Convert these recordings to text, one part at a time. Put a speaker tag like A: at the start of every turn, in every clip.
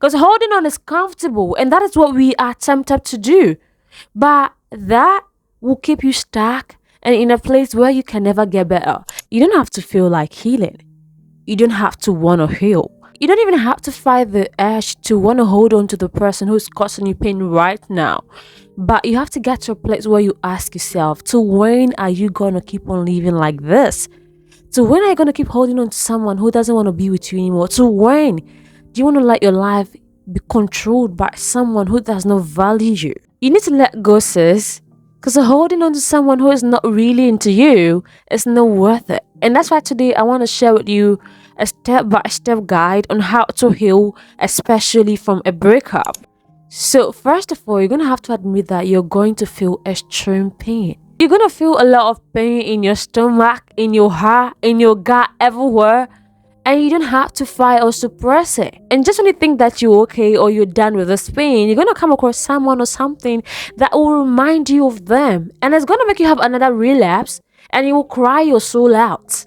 A: Because holding on is comfortable, and that is what we are tempted to do. But that will keep you stuck and in a place where you can never get better. You don't have to feel like healing. You don't have to want to heal. You don't even have to fight the urge to want to hold on to the person who's causing you pain right now. But you have to get to a place where you ask yourself, to when are you going to keep on living like this? To when are you going to keep holding on to someone who doesn't want to be with you anymore? To when do you want to let your life be controlled by someone who does not value you? You need to let go, sis. Because holding on to someone who is not really into you is not worth it. And that's why today I want to share with you a step-by-step guide on how to heal, especially from a breakup. So first of all, you're going to have to admit that you're going to feel extreme pain. You're going to feel a lot of pain in your stomach, in your heart, in your gut, everywhere. And you don't have to fight or suppress it. And just when you think that you're okay or you're done with this pain, you're going to come across someone or something that will remind you of them. And it's going to make you have another relapse and you will cry your soul out.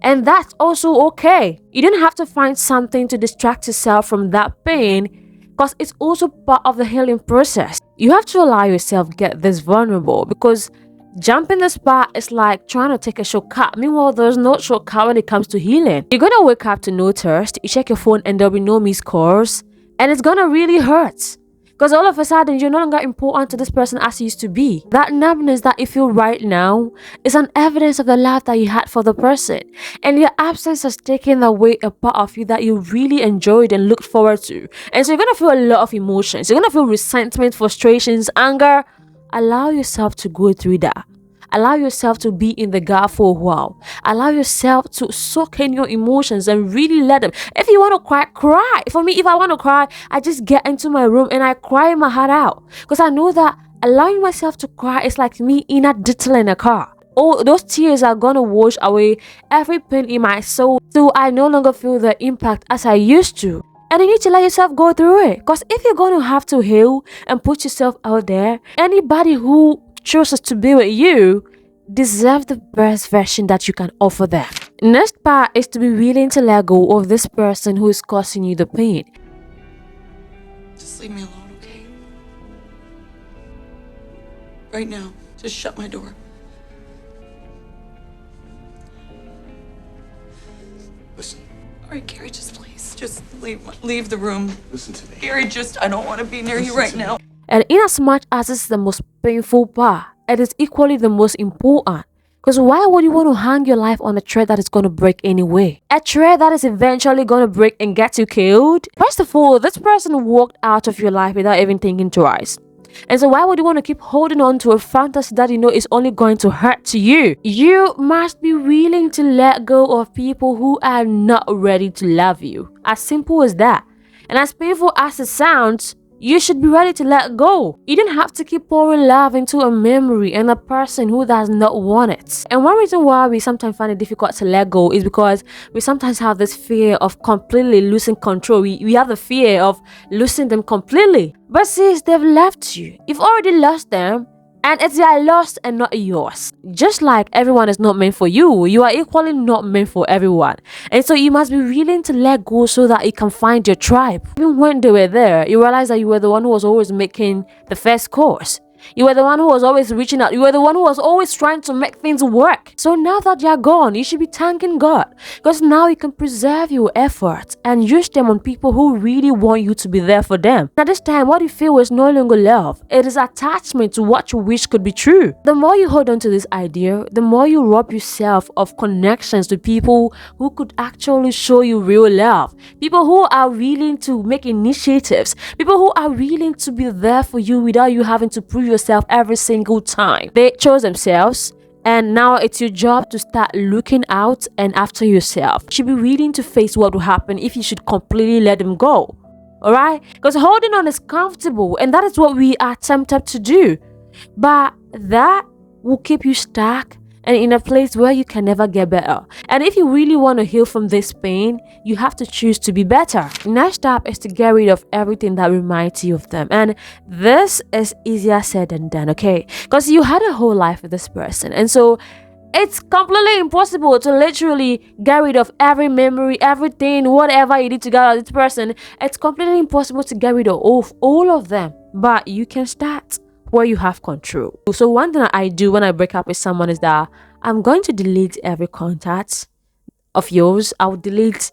A: And that's also okay. You don't have to find something to distract yourself from that pain because it's also part of the healing process. You have to allow yourself to get this vulnerable because jumping the spot is like trying to take a shortcut. Meanwhile, there's no shortcut when it comes to healing. You're gonna wake up to no thirst, you check your phone and there'll be no missed calls, and it's gonna really hurt. Because all of a sudden, you're no longer important to this person as you used to be. That numbness that you feel right now is an evidence of the love that you had for the person. And your absence has taken away a part of you that you really enjoyed and looked forward to. And so you're gonna feel a lot of emotions. You're gonna feel resentment, frustrations, anger. Allow yourself to go through that. Allow yourself to be in the gut for a while. Allow yourself to soak in your emotions and really let them. If you want to cry, cry. For me, if I want to cry, I just get into my room and I cry my heart out. Because I know that allowing myself to cry is like me in a dittle in a car. Oh, those tears are going to wash away every pain in my soul. So I no longer feel the impact as I used to. And you need to let yourself go through it. Because if you're going to have to heal and put yourself out there, anybody who chooses to be with you deserves the best version that you can offer them. Next part is to be willing to let go of this person who is causing you the pain.
B: Just leave me alone, okay? Right now. Just shut my door.
C: Listen.
B: All right, Gary, just please. Just leave the room.
C: Listen to me.
B: Gary, I don't want to be near you right now.
A: And in as much as it's the most painful part, it is equally the most important. Because why would you want to hang your life on a thread that is going to break anyway? A thread that is eventually going to break and get you killed? First of all, this person walked out of your life without even thinking twice. And so why would you want to keep holding on to a fantasy that you know is only going to hurt to you? You must be willing to let go of people who are not ready to love you. As simple as that. And as painful as it sounds, you should be ready to let go. You don't have to keep pouring love into a memory and a person who does not want it. And one reason why we sometimes find it difficult to let go is because we sometimes have this fear of completely losing control. We have the fear of losing them completely. But since they've left you, you've already lost them. And it's their loss and not yours. Just like everyone is not meant for you, you are equally not meant for everyone. And so you must be willing to let go so that you can find your tribe. Even when they were there, you realize that you were the one who was always making the first course. You were the one who was always reaching out. You were the one who was always trying to make things work. So now that you're gone, you should be thanking God. Because now you can preserve your efforts and use them on people who really want you to be there for them. At this time, what you feel is no longer love. It is attachment to what you wish could be true. The more you hold on to this idea, the more you rob yourself of connections to people who could actually show you real love. People who are willing to make initiatives. People who are willing to be there for you without you having to prove yourself every single time. They chose themselves, and now it's your job to start looking out and after yourself. You should be willing to face what will happen if you should completely let them go. Alright? Because holding on is comfortable, and that is what we are tempted to do. But that will keep you stuck and in a place where you can never get better. And if you really want to heal from this pain, you have to choose to be better. Next up is to get rid of everything that reminds you of them. And this is easier said than done, okay? Because you had a whole life with this person. And so It's completely impossible to literally get rid of every memory, everything, whatever you did to get out of this person. It's completely impossible to get rid of all of them. But you can start where you have control. So one thing that I do when I break up with someone is that I'm going to delete every contact of yours. I'll delete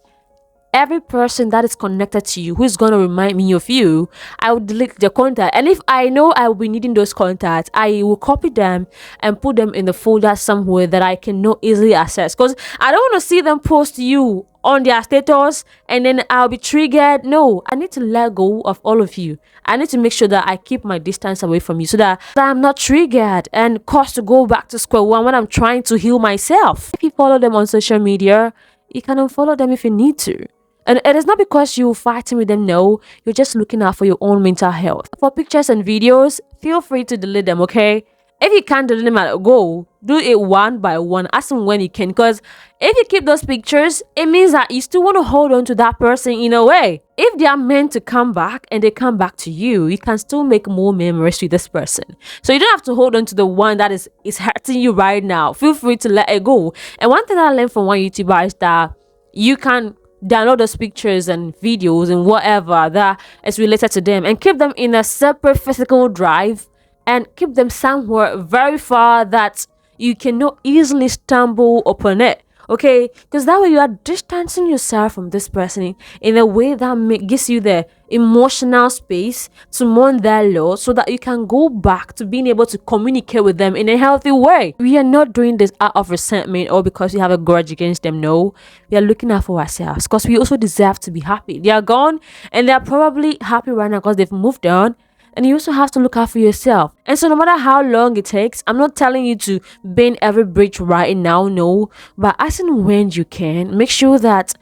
A: every person that is connected to you who's going to remind me of you. I will delete the contact, and if I know I will be needing those contacts, I will copy them and put them in the folder somewhere that I can not easily access, because I don't want to see them post you on their status and then I'll be triggered. No, I need to let go of all of you. I need to make sure that I keep my distance away from you so that I'm not triggered and caused to go back to square one when I'm trying to heal myself. If you follow them on social media, you can unfollow them if you need to. And it is not because you're fighting with them, no. You're just looking out for your own mental health. For pictures and videos, feel free to delete them, okay? If you can't delete them at a go, do it one by one, as and when you can. Because if you keep those pictures, it means that you still want to hold on to that person in a way. If they are meant to come back and they come back to you, you can still make more memories with this person. So you don't have to hold on to the one that is hurting you right now. Feel free to let it go. And one thing that I learned from one YouTuber is that you can download those pictures and videos and whatever that is related to them and keep them in a separate physical drive and keep them somewhere very far that you cannot easily stumble upon it. Okay, because that way you are distancing yourself from this person in a way that gives you the emotional space to mourn their loss, so that you can go back to being able to communicate with them in a healthy way. We are not doing this out of resentment or because we have a grudge against them. No, we are looking out for ourselves because we also deserve to be happy. They are gone and they are probably happy right now because they've moved on. And you also have to look out for yourself. And so no matter how long it takes, I'm not telling you to bend every bridge right now, no. But as and when you can, make sure that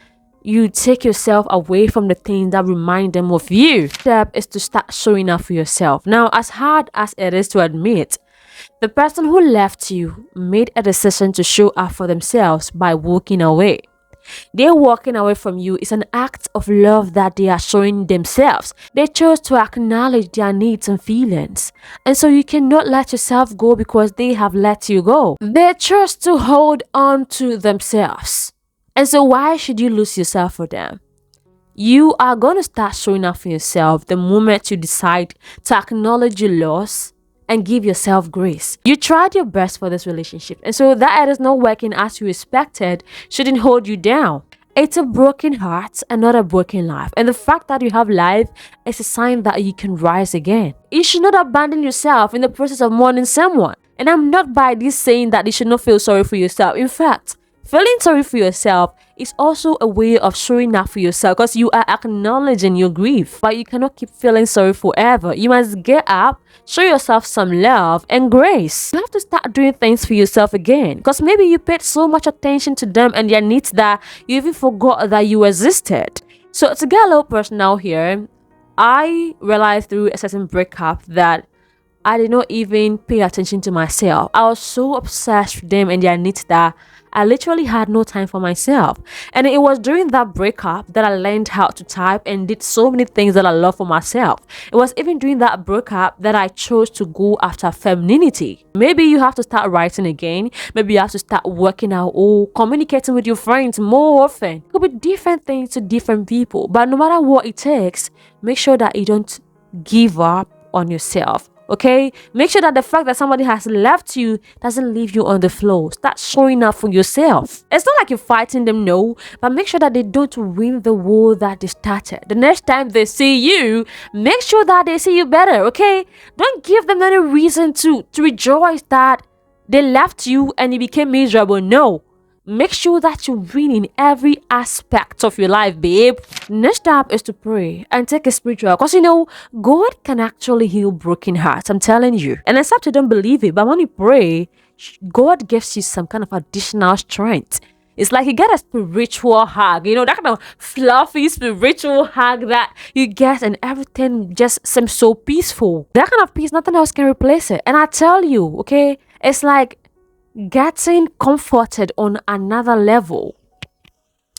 A: you take yourself away from the things that remind them of you. Step is to start showing up for yourself. Now, as hard as it is to admit, the person who left you made a decision to show up for themselves by walking away. Their walking away from you is an act of love that they are showing themselves. They chose to acknowledge their needs and feelings. And so you cannot let yourself go because they have let you go. They chose to hold on to themselves. And so why should you lose yourself for them? You are going to start showing up for yourself the moment you decide to acknowledge your loss and give yourself grace. You tried your best for this relationship, and so that it is not working as you expected shouldn't hold you down. It's a broken heart and not a broken life, and the fact that you have life is a sign that you can rise again. You should not abandon yourself in the process of mourning someone. And I'm not by this saying that you should not feel sorry for yourself. In fact, feeling sorry for yourself is also a way of showing up for yourself because you are acknowledging your grief. But you cannot keep feeling sorry forever. You must get up, show yourself some love and grace. You have to start doing things for yourself again, because maybe you paid so much attention to them and their needs that you even forgot that you existed. So to get a little personal here, I realized through a certain breakup that I did not even pay attention to myself. I was so obsessed with them and their needs that I literally had no time for myself. And it was during that breakup that I learned how to type and did so many things that I love for myself. It was even during that breakup that I chose to go after femininity. Maybe you have to start writing again. Maybe you have to start working out or communicating with your friends more often. It could be different things to different people. But no matter what it takes, make sure that you don't give up on yourself. Okay, make sure that the fact that somebody has left you doesn't leave you on the floor. Start showing up for yourself. It's not like you're fighting them, no, but make sure that they don't win the war that they started. The next time they see you, make sure that they see you better. Okay, don't give them any reason to rejoice that they left you and you became miserable. No, make sure that you win in every aspect of your life, babe. Next step is to pray and take a spiritual, because God can actually heal broken hearts. I'm telling you. And except you don't believe it, but when you pray, God gives you some kind of additional strength. It's like you get a spiritual hug, that kind of fluffy spiritual hug that you get, and everything just seems so peaceful. That kind of peace, nothing else can replace it. And I tell you, okay, it's like getting comforted on another level.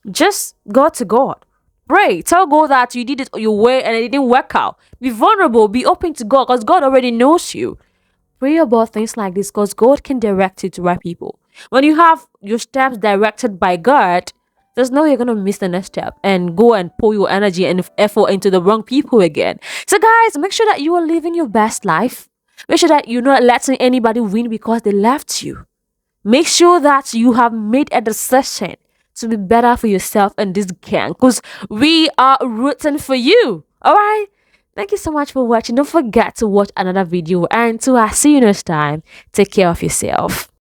A: Just go to God. Pray. Tell God that you did it your way and it didn't work out. Be vulnerable. Be open to God because God already knows you. Pray about things like this because God can direct you to right people. When you have your steps directed by God, there's no way you're gonna miss the next step and go and pour your energy and effort into the wrong people again. So, guys, make sure that you are living your best life. Make sure that you're not letting anybody win because they left you. Make sure that you have made a decision to be better for yourself and this gang because we are rooting for you. All right. Thank you so much for watching. Don't forget to watch another video and to see you next time. Take care of yourself.